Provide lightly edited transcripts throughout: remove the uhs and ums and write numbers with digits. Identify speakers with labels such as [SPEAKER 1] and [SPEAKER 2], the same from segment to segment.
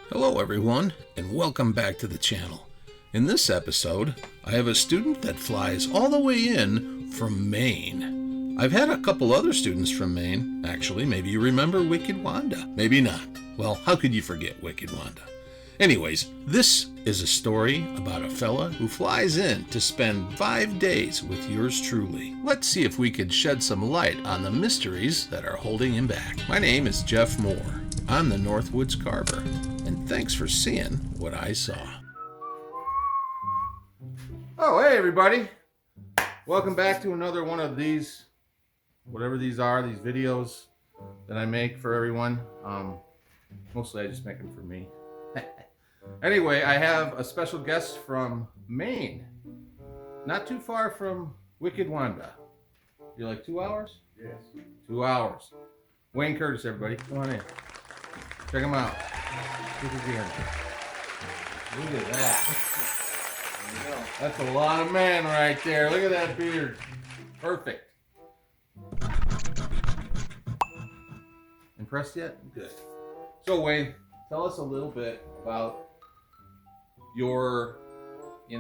[SPEAKER 1] Hello everyone, and welcome back to the channel. In this episode, I have a student that flies all the way in from Maine. I've had a couple other students from Maine. Actually, maybe you remember Wicked Wanda. Maybe not. Well, how could you forget Wicked Wanda? Anyways, this is a story about a fella who flies in to spend 5 days with yours truly. Let's see if we could shed some light on the mysteries that are holding him back. My name is Jeff Mohr. I'm the Northwoods Carver, and thanks for seeing what I saw. Oh, hey everybody. Welcome back to another one of these, whatever these are, these videos that I make for everyone. Mostly I just make them for me. Anyway, I have a special guest from Maine. Not too far from Wicked Wanda. You're like 2 hours?
[SPEAKER 2] Yes.
[SPEAKER 1] 2 hours. Wayne Curtis, everybody. Come on in. Check him out. Look at that. That's a lot of man right there. Look at that beard. Perfect. Impressed yet? Good. So Wayne, tell us a little bit about your, I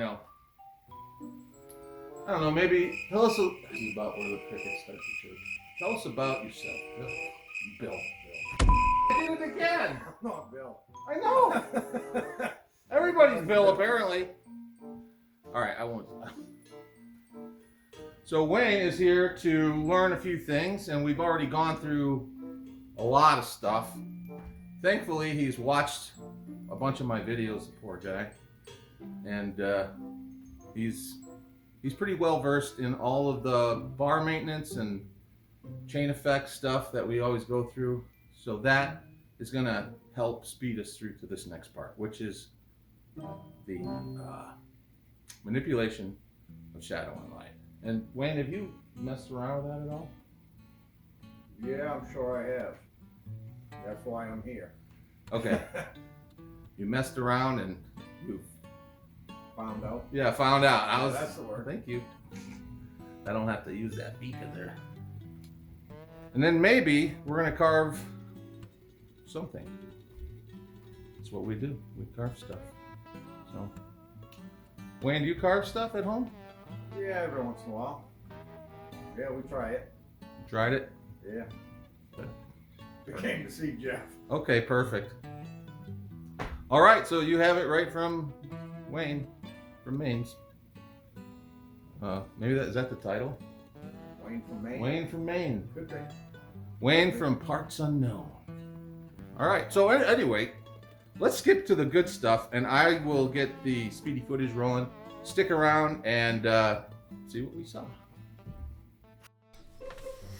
[SPEAKER 1] don't know, maybe tell us about where the cricket starts to chirp. Tell us about yourself, Bill. I did it again.
[SPEAKER 2] I'm not Bill.
[SPEAKER 1] I know. Everybody's Bill, apparently. All right, I won't. So Wayne is here to learn a few things, and we've already gone through a lot of stuff. Thankfully, he's watched a bunch of my videos, the poor guy, and he's pretty well versed in all of the bar maintenance and chain effect stuff that we always go through. So that is going to help speed us through to this next part, which is the manipulation of shadow and light. And Wayne, have you messed around with that at all?
[SPEAKER 2] Yeah, I'm sure I have. That's why I'm here.
[SPEAKER 1] Okay. You messed around and you
[SPEAKER 2] Found out.
[SPEAKER 1] Yeah, found out.
[SPEAKER 2] That's the word.
[SPEAKER 1] Thank you. I don't have to use that beacon there. And then maybe we're gonna carve something. That's what we do. We carve stuff. So, Wayne, do you carve stuff at home?
[SPEAKER 2] Yeah, every once in a while. Yeah, we try it.
[SPEAKER 1] You tried it?
[SPEAKER 2] Yeah. We came to see Jeff.
[SPEAKER 1] Okay, perfect. All right, so you have it right from Wayne, from Maine's. Maybe is that the title?
[SPEAKER 2] Wayne from Maine.
[SPEAKER 1] Wayne from Maine.
[SPEAKER 2] Could be.
[SPEAKER 1] Wayne from parts unknown. All right, so anyway, let's skip to the good stuff, and I will get the speedy footage rolling. Stick around and see what we saw.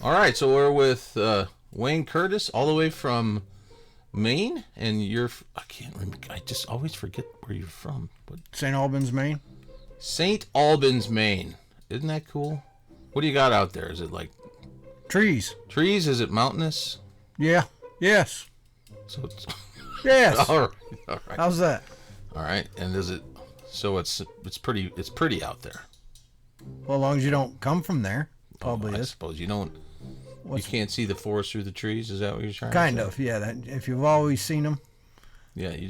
[SPEAKER 1] All right, so we're with Wayne Curtis, all the way from Maine, and I can't remember. I just always forget where you're from.
[SPEAKER 3] St. Albans, Maine.
[SPEAKER 1] St. Albans, Maine. Isn't that cool? What do you got out there? Is it like
[SPEAKER 3] Trees.
[SPEAKER 1] trees? Is it mountainous?
[SPEAKER 3] Yeah. Yes.
[SPEAKER 1] So it's
[SPEAKER 3] Yes.
[SPEAKER 1] all right.
[SPEAKER 3] How's that?
[SPEAKER 1] All right. And is it? So it's pretty out there.
[SPEAKER 3] Well, as long as you don't come from there, probably
[SPEAKER 1] I
[SPEAKER 3] is.
[SPEAKER 1] suppose you don't. You can't see the forest through the trees. Is that what you're trying
[SPEAKER 3] Kind
[SPEAKER 1] to say?
[SPEAKER 3] of. Yeah. That, if you've always seen them,
[SPEAKER 1] Yeah. You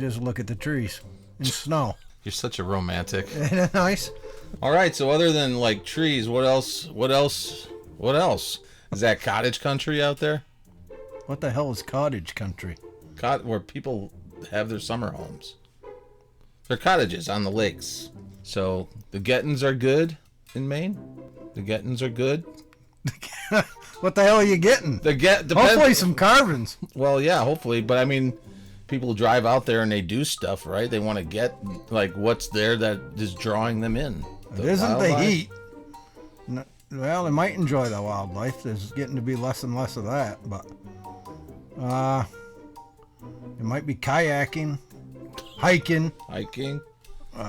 [SPEAKER 3] just look at the trees and snow.
[SPEAKER 1] you're such a romantic.
[SPEAKER 3] Isn't that nice?
[SPEAKER 1] All right. So other than like trees, what else? Is that cottage country out there?
[SPEAKER 3] What the hell is cottage country?
[SPEAKER 1] Where people have their summer homes. They're cottages on the lakes. So the gettins are good in Maine. The gettins are good.
[SPEAKER 3] What the hell are you getting? Hopefully some carvings.
[SPEAKER 1] Well, yeah, hopefully, but I mean, people drive out there and they do stuff, right? They want to get like what's there that is drawing them in.
[SPEAKER 3] It isn't the
[SPEAKER 1] wildlife.
[SPEAKER 3] heat. Well, they might enjoy the wildlife. There's getting to be less and less of that, but it might be kayaking, hiking.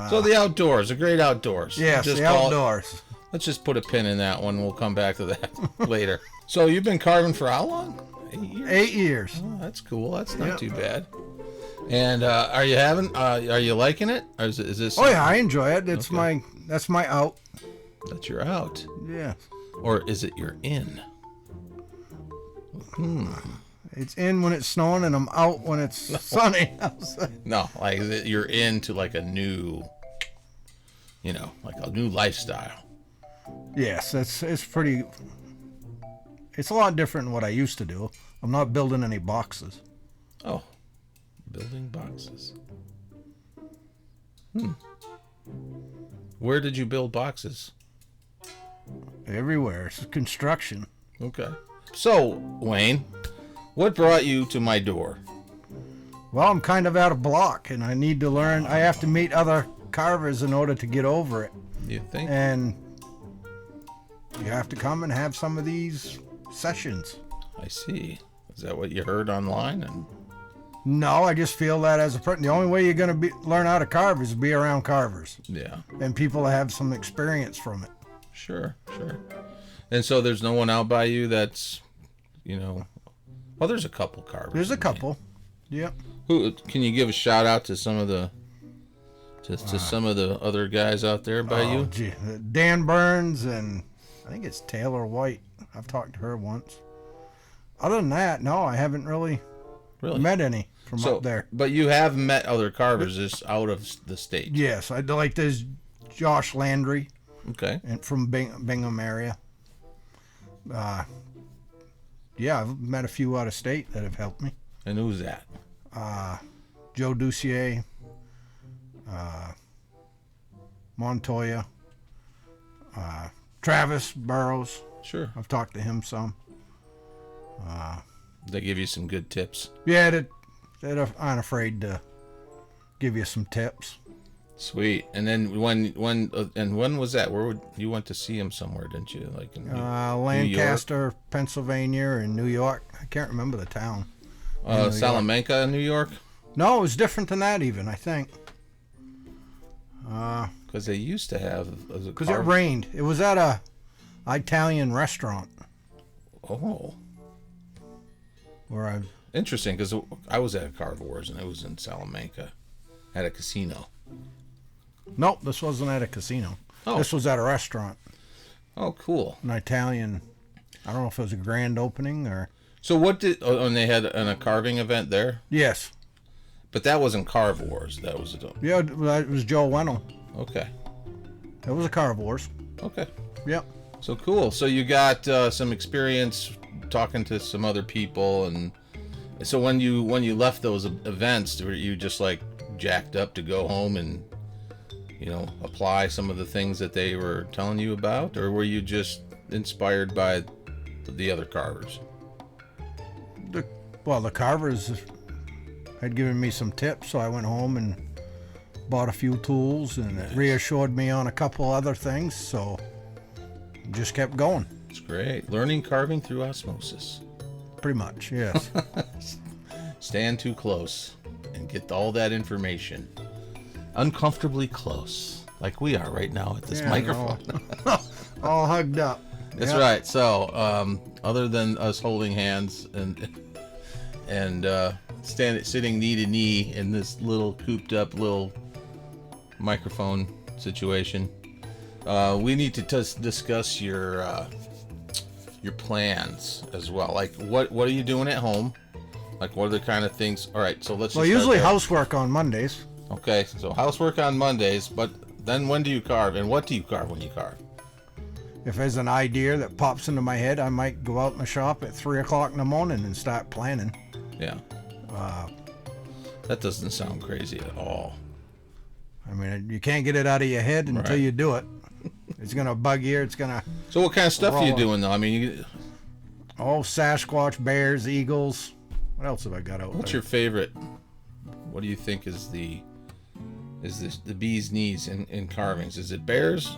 [SPEAKER 1] So the outdoors, the great outdoors.
[SPEAKER 3] Yes,
[SPEAKER 1] Just
[SPEAKER 3] the
[SPEAKER 1] call it-
[SPEAKER 3] outdoors.
[SPEAKER 1] Let's just put a pin in that one. We'll come back to that later. So you've been carving for how long? 8 years.
[SPEAKER 3] 8 years.
[SPEAKER 1] Oh, that's cool. That's not
[SPEAKER 3] Yeah.
[SPEAKER 1] too bad. And are you liking it? Or is this?
[SPEAKER 3] Oh yeah, I enjoy it. It's
[SPEAKER 1] Okay.
[SPEAKER 3] that's my out.
[SPEAKER 1] That you're out,
[SPEAKER 3] Yeah.
[SPEAKER 1] or is it you're in?
[SPEAKER 3] It's in when it's snowing and I'm out when it's sunny outside.
[SPEAKER 1] No, like you're into like a new, like a new lifestyle.
[SPEAKER 3] Yes, it's pretty. It's a lot different than what I used to do. I'm not building any boxes.
[SPEAKER 1] Oh, building boxes. Where did you build boxes?
[SPEAKER 3] Everywhere. It's construction.
[SPEAKER 1] Okay. So, Wayne, what brought you to my door?
[SPEAKER 3] Well, I'm kind of out of block, and I need to learn. I have to meet other carvers in order to get over it.
[SPEAKER 1] You think?
[SPEAKER 3] And you have to come and have some of these sessions.
[SPEAKER 1] I see. Is that what you heard online? And
[SPEAKER 3] No, I just feel that as a person, the only way you're going to learn how to carve is to be around carvers.
[SPEAKER 1] Yeah.
[SPEAKER 3] And people that have some experience from it.
[SPEAKER 1] Sure. And so there's no one out by you that's, well, there's a couple carvers.
[SPEAKER 3] There's a couple. Yep.
[SPEAKER 1] Who can you give a shout out to some of the to some of the other guys out there by you?
[SPEAKER 3] Gee. Dan Burns and I think it's Taylor White. I've talked to her once. Other than that, no, I haven't really met any from up there.
[SPEAKER 1] But you have met other carvers just out of the state.
[SPEAKER 3] Yes, I like this Josh Landry.
[SPEAKER 1] Okay.
[SPEAKER 3] And from Bingham area. Yeah, I've met a few out of state that have helped me.
[SPEAKER 1] And who's that?
[SPEAKER 3] Joe Ducier, Montoya, Travis Burrows.
[SPEAKER 1] Sure.
[SPEAKER 3] I've talked to him some.
[SPEAKER 1] They give you some good tips.
[SPEAKER 3] Yeah, they're unafraid to give you some tips.
[SPEAKER 1] Sweet. And then when was that? You went to see him somewhere, didn't you? Like in
[SPEAKER 3] Lancaster, Pennsylvania, and New York. I can't remember the town.
[SPEAKER 1] Salamanca, New York?
[SPEAKER 3] No, it was different than that even, I think.
[SPEAKER 1] Because they used to have...
[SPEAKER 3] Because it rained. It was at a Italian restaurant.
[SPEAKER 1] Oh.
[SPEAKER 3] Where
[SPEAKER 1] Interesting, because I was at Carvers, and it was in Salamanca at a casino.
[SPEAKER 3] Nope, this wasn't at a casino.
[SPEAKER 1] Oh.
[SPEAKER 3] This was at a restaurant.
[SPEAKER 1] Oh, cool.
[SPEAKER 3] An Italian... I don't know if it was a grand opening or...
[SPEAKER 1] So what did... and they had a carving event there?
[SPEAKER 3] Yes.
[SPEAKER 1] But that wasn't Carve Wars. That was...
[SPEAKER 3] Yeah, it was Joe Wennell.
[SPEAKER 1] Okay.
[SPEAKER 3] It was a Carve Wars.
[SPEAKER 1] Okay.
[SPEAKER 3] Yep.
[SPEAKER 1] So cool. So you got some experience talking to some other people, and so when you left those events, were you just like jacked up to go home and apply some of the things that they were telling you about, or were you just inspired by the other carvers?
[SPEAKER 3] The carvers had given me some tips, so I went home and bought a few tools, and it reassured me on a couple other things, so just kept going.
[SPEAKER 1] It's great. Learning carving through osmosis.
[SPEAKER 3] Pretty much, yes.
[SPEAKER 1] Stand too close and get all that information. Uncomfortably close, like we are right now at this microphone.
[SPEAKER 3] All hugged up.
[SPEAKER 1] That's right. So, other than us holding hands and sitting knee to knee in this little cooped up little microphone situation, we need to discuss your plans as well. Like, what are you doing at home? Like, what are the kind of things? All right, so let's.
[SPEAKER 3] Well, usually housework on Mondays.
[SPEAKER 1] Okay, so housework on Mondays, but then when do you carve, and what do you carve when you carve?
[SPEAKER 3] If there's an idea that pops into my head, I might go out in the shop at 3 o'clock in the morning and start planning.
[SPEAKER 1] Yeah. That doesn't sound crazy at all.
[SPEAKER 3] I mean, you can't get it out of your head until you do it. It's gonna bug you. It's gonna.
[SPEAKER 1] So what kind of stuff are you doing though? I mean,
[SPEAKER 3] Sasquatch, bears, eagles. What else have I got out
[SPEAKER 1] What's
[SPEAKER 3] there?
[SPEAKER 1] your favorite? What do you think is the bee's knees in carvings? Is it bears?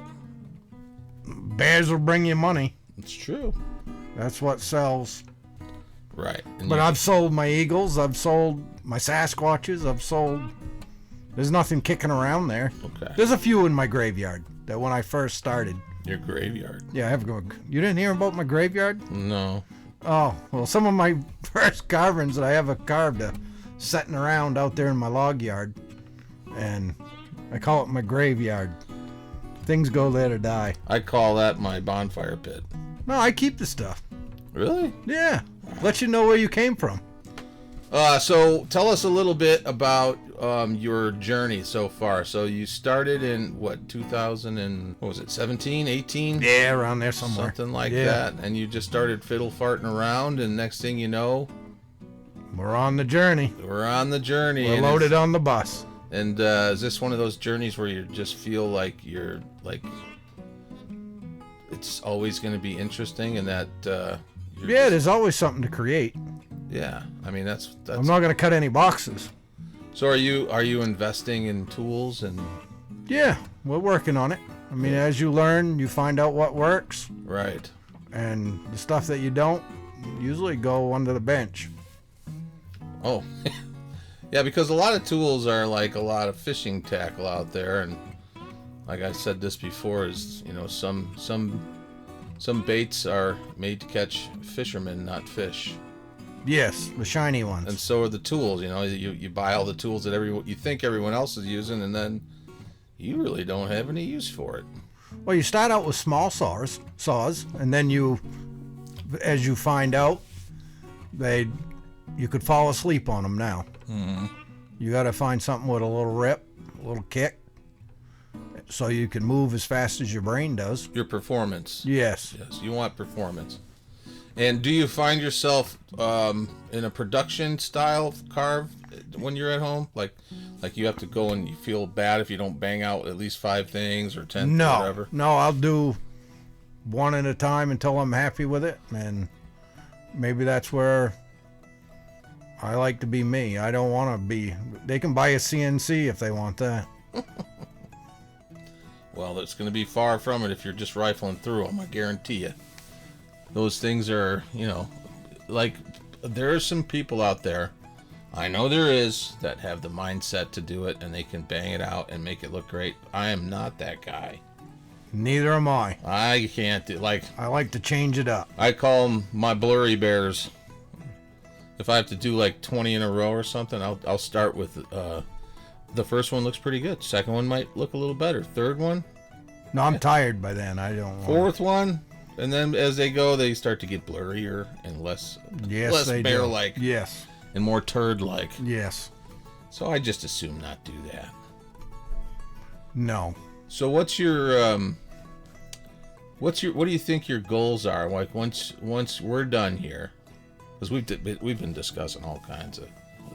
[SPEAKER 3] Bears will bring you money.
[SPEAKER 1] It's true.
[SPEAKER 3] That's what sells.
[SPEAKER 1] Right.
[SPEAKER 3] But I've sold my eagles. I've sold my Sasquatches. There's nothing kicking around there.
[SPEAKER 1] Okay.
[SPEAKER 3] There's a few in my graveyard that when I first started.
[SPEAKER 1] Your graveyard.
[SPEAKER 3] Yeah, I have a. You didn't hear about my graveyard?
[SPEAKER 1] No.
[SPEAKER 3] Oh, well, some of my first carvings that I have carved are sitting around out there in my log yard. And I call it my graveyard. Things go there to die.
[SPEAKER 1] I call that my bonfire pit.
[SPEAKER 3] No, I keep the stuff.
[SPEAKER 1] Really?
[SPEAKER 3] Yeah. Let you know where you came from.
[SPEAKER 1] So tell us a little bit about your journey so far. So you started in what, 2000 and what was it, 17, 18?
[SPEAKER 3] Yeah, around there somewhere.
[SPEAKER 1] Something like that. And you just started fiddle farting around, and next thing you know,
[SPEAKER 3] We're on the journey.
[SPEAKER 1] we're on the journey.
[SPEAKER 3] We're
[SPEAKER 1] and
[SPEAKER 3] loaded on the bus.
[SPEAKER 1] And is this one of those journeys where you just feel like you're like it's always going to be interesting, and that
[SPEAKER 3] Yeah, there's always something to create.
[SPEAKER 1] yeah. I mean that's
[SPEAKER 3] I'm not going to cut any boxes.
[SPEAKER 1] So are you investing in tools and
[SPEAKER 3] Yeah, we're working on it. I mean, as you learn, you find out what works,
[SPEAKER 1] right?
[SPEAKER 3] and the stuff that you don't usually go under the bench.
[SPEAKER 1] Oh, yeah, because a lot of tools are like a lot of fishing tackle out there, and like I said this before, is some baits are made to catch fishermen, not fish,
[SPEAKER 3] Yes, the shiny ones.
[SPEAKER 1] and so are the tools. You buy all the tools that you think everyone else is using, and then you really don't have any use for it.
[SPEAKER 3] Well, you start out with small saws, and then as you find out, you could fall asleep on them now.
[SPEAKER 1] Mm-hmm.
[SPEAKER 3] You got to find something with a little rip, a little kick, so you can move as fast as your brain does.
[SPEAKER 1] Your performance.
[SPEAKER 3] Yes.
[SPEAKER 1] Yes, you want performance. And do you find yourself in a production style carve when you're at home? Like you have to go and you feel bad if you don't bang out at least 5 things or 10, whatever?
[SPEAKER 3] No, I'll do one at a time until I'm happy with it, and maybe that's where I like to be me. I don't want to be... They can buy a CNC if they want that.
[SPEAKER 1] Well, it's going to be far from it if you're just rifling through them, I guarantee you. Those things are, like, there are some people out there, I know there is, that have the mindset to do it, and they can bang it out and make it look great. I am not that guy.
[SPEAKER 3] Neither am I.
[SPEAKER 1] I can't do, like...
[SPEAKER 3] I like to change it up.
[SPEAKER 1] I call them my blurry bears. If I have to do like 20 in a row or something, I'll start with the first one looks pretty good. Second one might look a little better. Third one,
[SPEAKER 3] No, I'm tired by then. I don't want...
[SPEAKER 1] fourth one, and then as they go, they start to get blurrier and less
[SPEAKER 3] they do.
[SPEAKER 1] bear-like
[SPEAKER 3] Yes.
[SPEAKER 1] and more turd-like.
[SPEAKER 3] Yes.
[SPEAKER 1] So I just assume not do that.
[SPEAKER 3] No.
[SPEAKER 1] So what do you think your goals are? Like once we're done here, because we've been discussing all kinds of.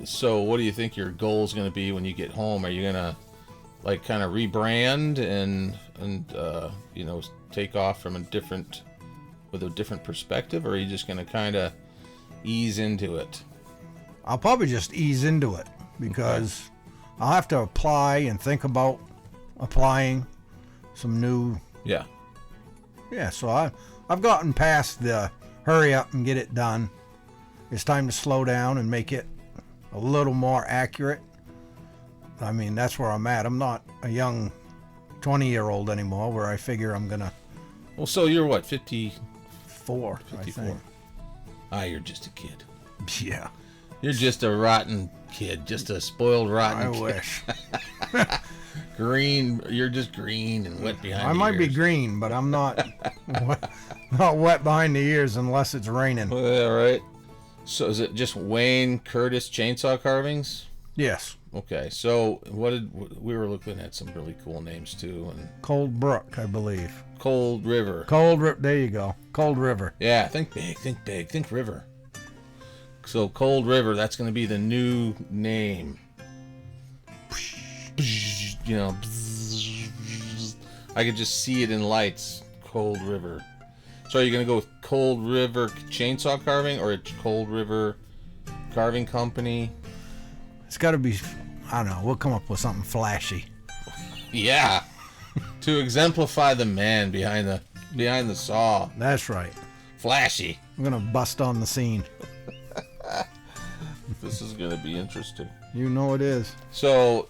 [SPEAKER 1] So what do you think your goal is going to be when you get home? Are you going to like kind of rebrand and take off from with a different perspective, or are you just going to kind of ease into it?
[SPEAKER 3] I'll probably just ease into it because I'll have to apply and think about applying some new...
[SPEAKER 1] Yeah.
[SPEAKER 3] Yeah, so I've gotten past the hurry up and get it done. It's time to slow down and make it a little more accurate. I mean, that's where I'm at. I'm not a young 20-year-old anymore where I figure I'm going to...
[SPEAKER 1] Well, so you're what,
[SPEAKER 3] 54,
[SPEAKER 1] 54?
[SPEAKER 3] I think.
[SPEAKER 1] You're just a kid.
[SPEAKER 3] Yeah.
[SPEAKER 1] You're just a rotten kid, just a spoiled rotten
[SPEAKER 3] I
[SPEAKER 1] kid.
[SPEAKER 3] wish.
[SPEAKER 1] Green, you're just green and wet behind
[SPEAKER 3] I
[SPEAKER 1] the
[SPEAKER 3] might be
[SPEAKER 1] ears.
[SPEAKER 3] green, but I'm not not wet behind the ears unless it's raining.
[SPEAKER 1] Yeah, right. So is it just Wayne Curtis chainsaw carvings?
[SPEAKER 3] Yes.
[SPEAKER 1] Okay, so we were looking at some really cool names too, and
[SPEAKER 3] Cold Brook, I believe.
[SPEAKER 1] Cold River.
[SPEAKER 3] There you go. Cold River.
[SPEAKER 1] Yeah, think big, think river. So Cold River, that's going to be the new name. I could just see it in lights. Cold River. So are you going to go with Cold River Chainsaw Carving or Cold River Carving Company?
[SPEAKER 3] It's got to be, I don't know, we'll come up with something flashy.
[SPEAKER 1] Yeah. To exemplify the man behind the saw.
[SPEAKER 3] That's right.
[SPEAKER 1] Flashy.
[SPEAKER 3] I'm going to bust on the scene.
[SPEAKER 1] This is going to be interesting.
[SPEAKER 3] You know it is.
[SPEAKER 1] So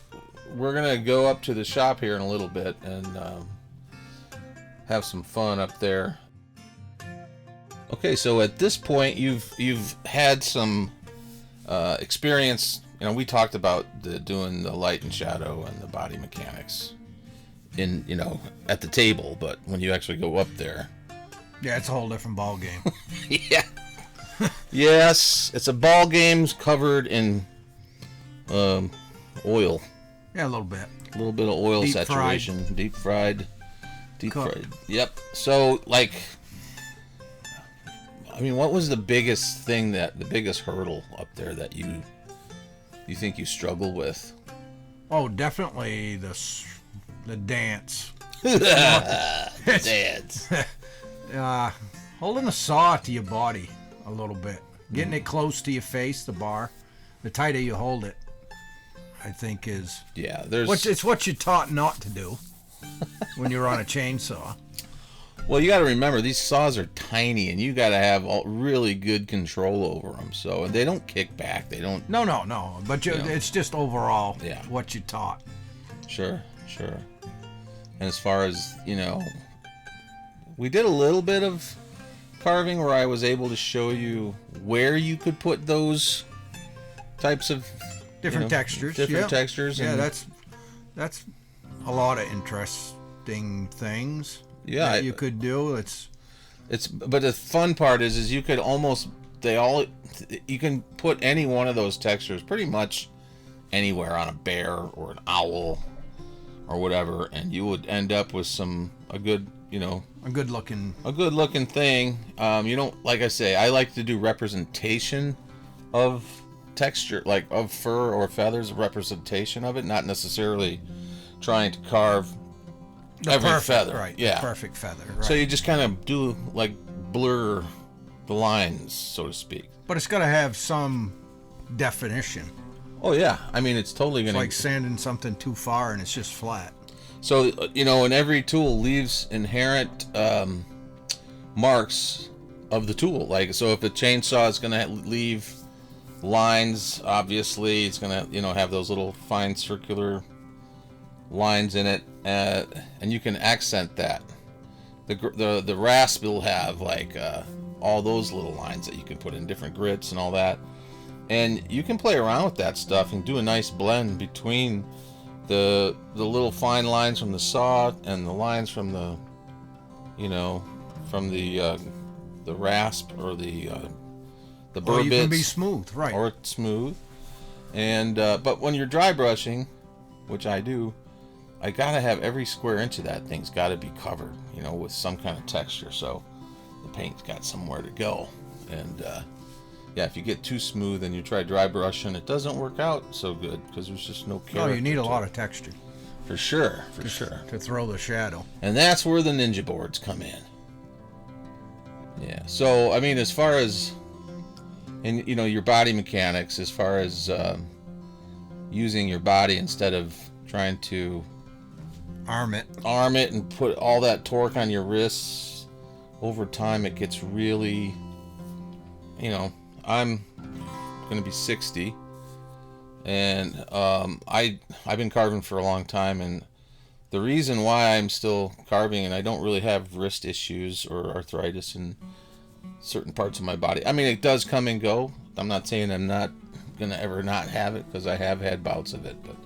[SPEAKER 1] we're going to go up to the shop here in a little bit and have some fun up there. Okay, so at this point you've had some experience. You know, we talked about doing the light and shadow and the body mechanics at the table, but when you actually go up there,
[SPEAKER 3] Yeah, it's a whole different ball game.
[SPEAKER 1] yeah. Yes, it's a ball game covered in oil.
[SPEAKER 3] Yeah, a little bit.
[SPEAKER 1] A little bit of oil
[SPEAKER 3] Deep
[SPEAKER 1] saturation.
[SPEAKER 3] fried.
[SPEAKER 1] Deep fried. Deep
[SPEAKER 3] Cooked.
[SPEAKER 1] fried. Yep. So, like, I mean, what was the biggest hurdle up there that you think you struggle with?
[SPEAKER 3] Oh, definitely the dance.
[SPEAKER 1] Dads.
[SPEAKER 3] Holding a saw to your body a little bit. Getting it close to your face, the bar. The tighter you hold it, I think is...
[SPEAKER 1] Yeah,
[SPEAKER 3] it's what you're taught not to do when you're on a chainsaw.
[SPEAKER 1] Well, you got to remember, these saws are tiny, and you got to have really good control over them. So they don't kick back. They don't...
[SPEAKER 3] No. But it's just overall
[SPEAKER 1] Yeah.
[SPEAKER 3] what you're taught.
[SPEAKER 1] Sure. And as far as, we did a little bit of carving where I was able to show you where you could put those types of
[SPEAKER 3] Different textures.
[SPEAKER 1] Different textures.
[SPEAKER 3] Yeah,
[SPEAKER 1] and,
[SPEAKER 3] that's a lot of interesting things that you could do.
[SPEAKER 1] But the fun part is you could you can put any one of those textures pretty much anywhere on a bear or an owl or whatever, and you would end up with a good looking thing. Like I say, I like to do representation of texture, like of fur or feathers, representation of it, not necessarily trying to carve every feather.
[SPEAKER 3] Right.
[SPEAKER 1] Yeah.
[SPEAKER 3] Perfect feather. Right.
[SPEAKER 1] So you just kind of do like blur the lines, so to speak.
[SPEAKER 3] But it's got to have some definition.
[SPEAKER 1] Oh yeah, I mean it's totally
[SPEAKER 3] It's
[SPEAKER 1] gonna
[SPEAKER 3] like sanding something too far and it's just flat.
[SPEAKER 1] So and every tool leaves inherent marks of the tool. Like, so if a chainsaw is gonna leave lines, obviously it's gonna have those little fine circular lines in it, and you can accent that. The rasp will have like all those little lines that you can put in different grits and all that, and you can play around with that stuff and do a nice blend between the little fine lines from the saw and the lines from the rasp or the burr
[SPEAKER 3] Or you
[SPEAKER 1] bits.
[SPEAKER 3] can be smooth, right?
[SPEAKER 1] Or smooth. And but when you're dry brushing, which I do, I gotta have every square inch of that thing's gotta be covered, with some kind of texture, so the paint's got somewhere to go. And if you get too smooth and you try dry brushing, it doesn't work out so good because there's just no character.
[SPEAKER 3] No, you need a lot of texture.
[SPEAKER 1] For sure.
[SPEAKER 3] To throw the shadow.
[SPEAKER 1] And that's where the ninja boards come in. Yeah. So I mean, as far as your body mechanics, as far as using your body instead of trying to
[SPEAKER 3] arm it
[SPEAKER 1] and put all that torque on your wrists, over time it gets really, I'm gonna be 60, and I've been carving for a long time, and the reason why I'm still carving and I don't really have wrist issues or arthritis in certain parts of my body. I mean, it does come and go. I'm not saying I'm not gonna ever not have it, because I have had bouts of it, but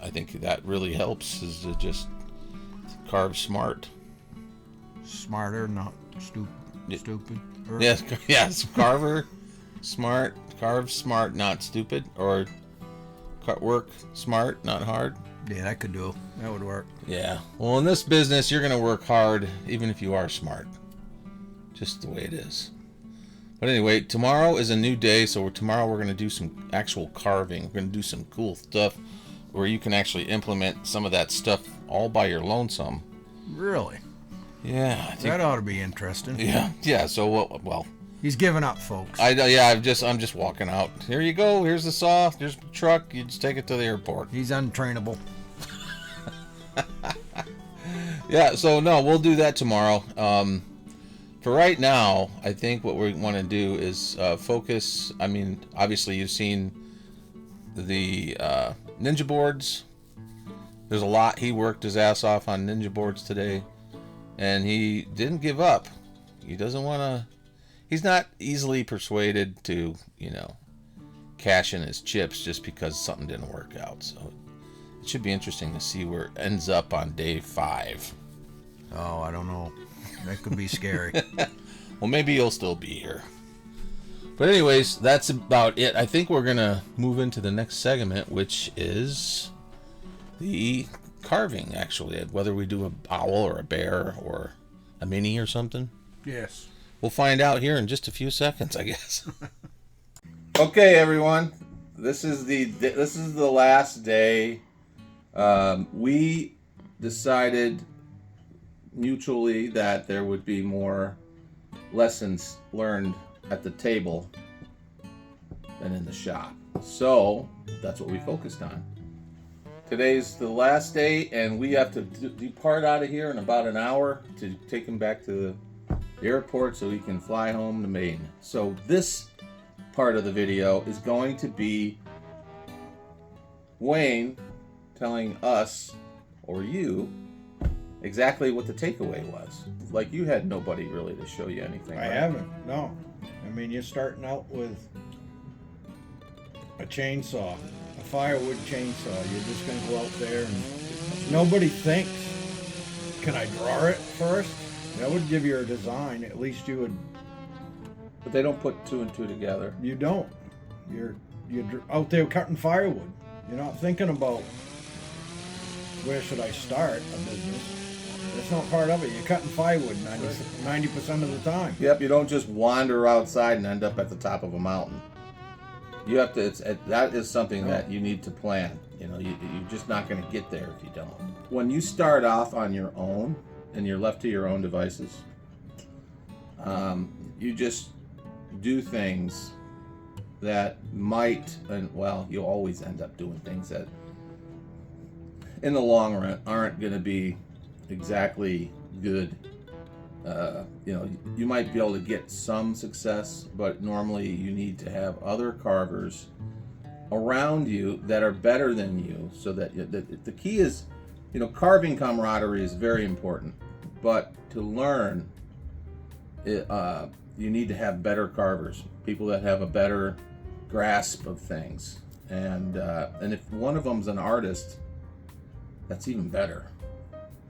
[SPEAKER 1] I think that really helps is to just carve smart.
[SPEAKER 3] Smarter, not stupid.
[SPEAKER 1] Yes, carver smart, carve smart, not stupid, or work smart, not hard.
[SPEAKER 3] Yeah, that could do. That would work.
[SPEAKER 1] Yeah. Well, in this business, you're gonna work hard even if you are smart. Just the way it is. But anyway, tomorrow is a new day, so tomorrow we're going to do some actual carving. We're going to do some cool stuff where you can actually implement some of that stuff all by your lonesome.
[SPEAKER 3] Really?
[SPEAKER 1] Yeah. I think,
[SPEAKER 3] that ought to be interesting.
[SPEAKER 1] Yeah. So, well.
[SPEAKER 3] He's giving up, folks.
[SPEAKER 1] I'm just walking out. Here you go. Here's the saw. Here's the truck. You just take it to the airport.
[SPEAKER 3] He's untrainable.
[SPEAKER 1] Yeah, so no, we'll do that tomorrow. For right now, I think what we want to do is focus. I mean, obviously you've seen the ninja boards. There's a lot. He worked his ass off on ninja boards today, and he didn't give up. He doesn't want to. He's not easily persuaded to, cash in his chips just because something didn't work out. So it should be interesting to see where it ends up on day 5.
[SPEAKER 3] Oh, I don't know. That could be scary.
[SPEAKER 1] Well, maybe you'll still be here. But anyways, that's about it. I think we're going to move into the next segment, which is the carving, actually. Whether we do an owl or a bear or a mini or something.
[SPEAKER 3] Yes.
[SPEAKER 1] We'll find out here in just a few seconds, I guess. Okay, everyone. This is the last day. We decided mutually that there would be more lessons learned at the table than in the shop. So that's what we focused on. Today's the last day, and we have to depart out of here in about an hour to take him back to the airport so he can fly home to Maine. So this part of the video is going to be Wayne telling us, or you, exactly what the takeaway was. Like, you had nobody really to show you anything.
[SPEAKER 3] I
[SPEAKER 1] right?
[SPEAKER 3] haven't, no. I mean, you're starting out with a chainsaw, a firewood chainsaw. You're just going to go out there and nobody thinks, can I draw it first? That would give you a design. At least you would.
[SPEAKER 1] But they don't put two and two together.
[SPEAKER 3] You don't. You're out there cutting firewood. You're not thinking about where should I start a business. That's not part of it. You're cutting firewood 90% of the time.
[SPEAKER 1] Yep, you don't just wander outside and end up at the top of a mountain. You have to. That is something that you need to plan. You know, you're just not going to get there if you don't. When you start off on your own and you're left to your own devices, you just do things that might, and well, you'll always end up doing things that, in the long run, aren't going to be exactly good. You know, you might be able to get some success, but normally you need to have other carvers around you that are better than you, so that the key is, you know, carving camaraderie is very important, but to learn, you need to have better carvers, people that have a better grasp of things, and if one of them's an artist, that's even better.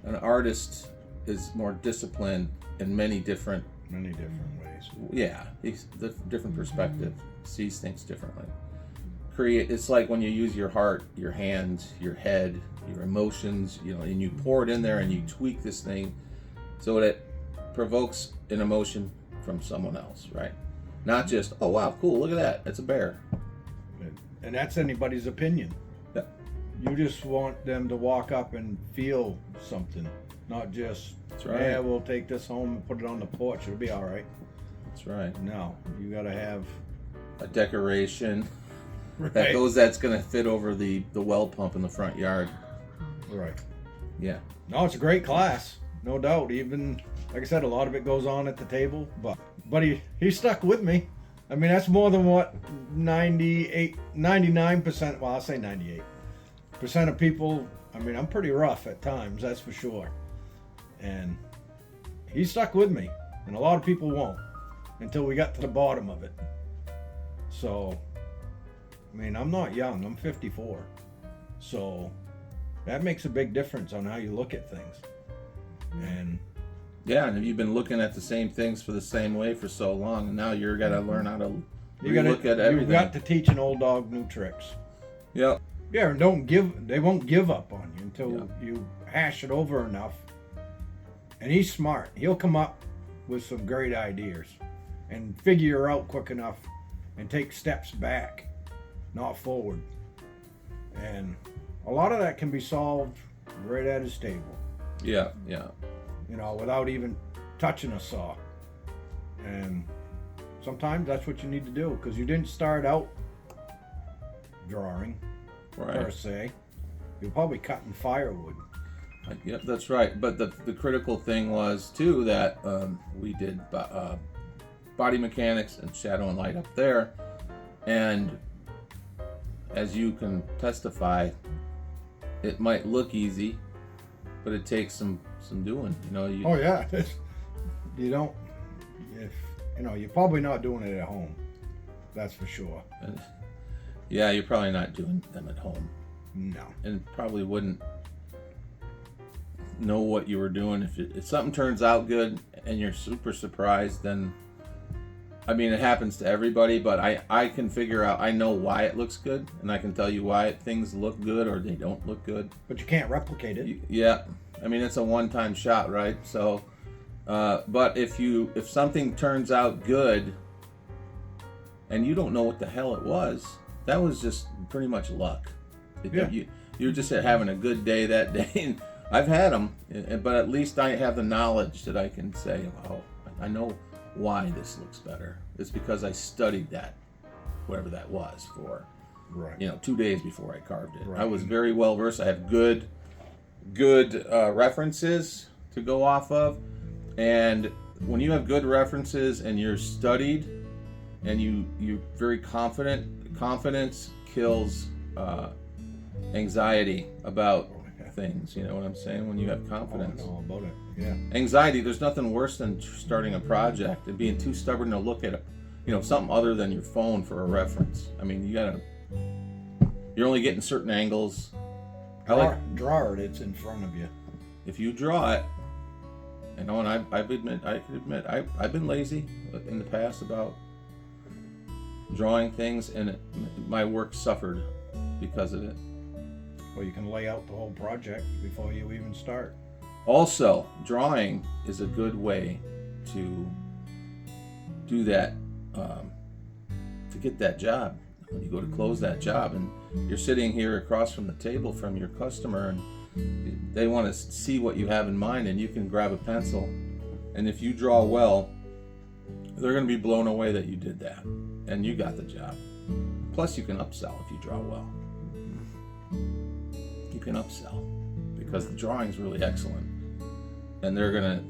[SPEAKER 1] An artist is more disciplined in many different
[SPEAKER 3] ways.
[SPEAKER 1] Yeah, he's the different perspective, sees things differently. It's like when you use your heart, your hands, your head, your emotions, you know, and you pour it in there and you tweak this thing so that it provokes an emotion from someone else, right? Not just, oh wow, cool, look at that, it's a bear.
[SPEAKER 3] And that's anybody's opinion.
[SPEAKER 1] Yeah.
[SPEAKER 3] You just want them to walk up and feel something, not just,
[SPEAKER 1] That's right.
[SPEAKER 3] Yeah, we'll take this home and put it on the porch, it'll be all right.
[SPEAKER 1] That's right.
[SPEAKER 3] No, you gotta have
[SPEAKER 1] A decoration
[SPEAKER 3] right.
[SPEAKER 1] that's gonna fit over the well pump in the front yard.
[SPEAKER 3] Right.
[SPEAKER 1] Yeah.
[SPEAKER 3] No, it's a great class, no doubt. Even, like I said, a lot of it goes on at the table, but he stuck with me. I mean, that's more than what 99%, well, I'll say 98% of people, I mean, I'm pretty rough at times, that's for sure. And he stuck with me, and a lot of people won't until we got to the bottom of it. So, I mean, I'm not young, I'm 54. So, that makes a big difference on how you look at things. And
[SPEAKER 1] yeah, and if you've been looking at the same things for the same way for so long, and now you're got to learn how to look at everything.
[SPEAKER 3] You've got to teach an old dog new tricks.
[SPEAKER 1] Yep.
[SPEAKER 3] Yeah, and they won't give up on you until you hash it over enough. And he's smart. He'll come up with some great ideas and figure out quick enough and take steps back, not forward. And a lot of that can be solved right at his table.
[SPEAKER 1] Yeah, yeah.
[SPEAKER 3] You know, without even touching a saw. And sometimes that's what you need to do, because you didn't start out drawing, per se. You're probably cutting firewood.
[SPEAKER 1] Yep, that's right. But the critical thing was, too, that we did body mechanics and shadow and light up there. And as you can testify, it might look easy, but it takes some doing. You know.
[SPEAKER 3] Oh yeah, you don't. You're probably not doing it at home. That's for sure.
[SPEAKER 1] Yeah, you're probably not doing them at home.
[SPEAKER 3] No.
[SPEAKER 1] And probably wouldn't know what you were doing if something turns out good and you're super surprised. Then I mean, it happens to everybody, but I can figure out, I know why it looks good, and I can tell you why things look good or they don't look good.
[SPEAKER 4] But you can't replicate it.
[SPEAKER 1] Yeah. I mean, it's a one-time shot, right? So, but if something turns out good and you don't know what the hell it was, that was just pretty much luck. You're just having a good day that day. And I've had them, but at least I have the knowledge that I can say, oh, I know why this looks better. It's because I studied that, whatever that was, for 2 days before I carved it. Right. I was very well versed. I have good references to go off of, and when you have good references and you're studied and you're very confident, confidence kills anxiety about things. You know what I'm saying? When you have confidence.
[SPEAKER 4] I know about it. Yeah.
[SPEAKER 1] Anxiety, there's nothing worse than starting a project and being too stubborn to look at something other than your phone for a reference. I mean, you're only getting certain angles.
[SPEAKER 4] Draw it, it's in front of you.
[SPEAKER 1] If you draw it, and I can admit I've been lazy in the past about drawing things, and my work suffered because of it.
[SPEAKER 4] Well, you can lay out the whole project before you even start.
[SPEAKER 1] Also, drawing is a good way to do that, to get that job. When you go to close that job and you're sitting here across from the table from your customer and they want to see what you have in mind, and you can grab a pencil, and if you draw well, they're going to be blown away that you did that and you got the job. Plus, you can upsell if you draw well. You can upsell because the drawing's really excellent, and they're gonna,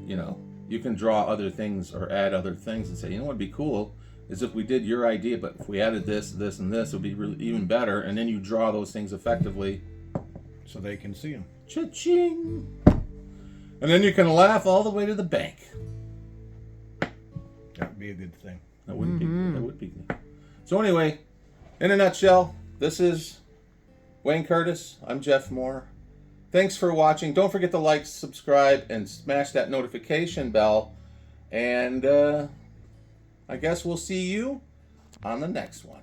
[SPEAKER 1] you can draw other things or add other things and say, what'd be cool is if we did your idea, but if we added this, this, and this, it would be really even better. And then you draw those things effectively,
[SPEAKER 4] so they can see them.
[SPEAKER 1] Cha-ching! And then you can laugh all the way to the bank.
[SPEAKER 4] That would be a good thing.
[SPEAKER 1] That would be good. That would be good. So anyway, in a nutshell, this is Wayne Curtis. I'm Jeff Mohr. Thanks for watching. Don't forget to like, subscribe, and smash that notification bell. And I guess we'll see you on the next one.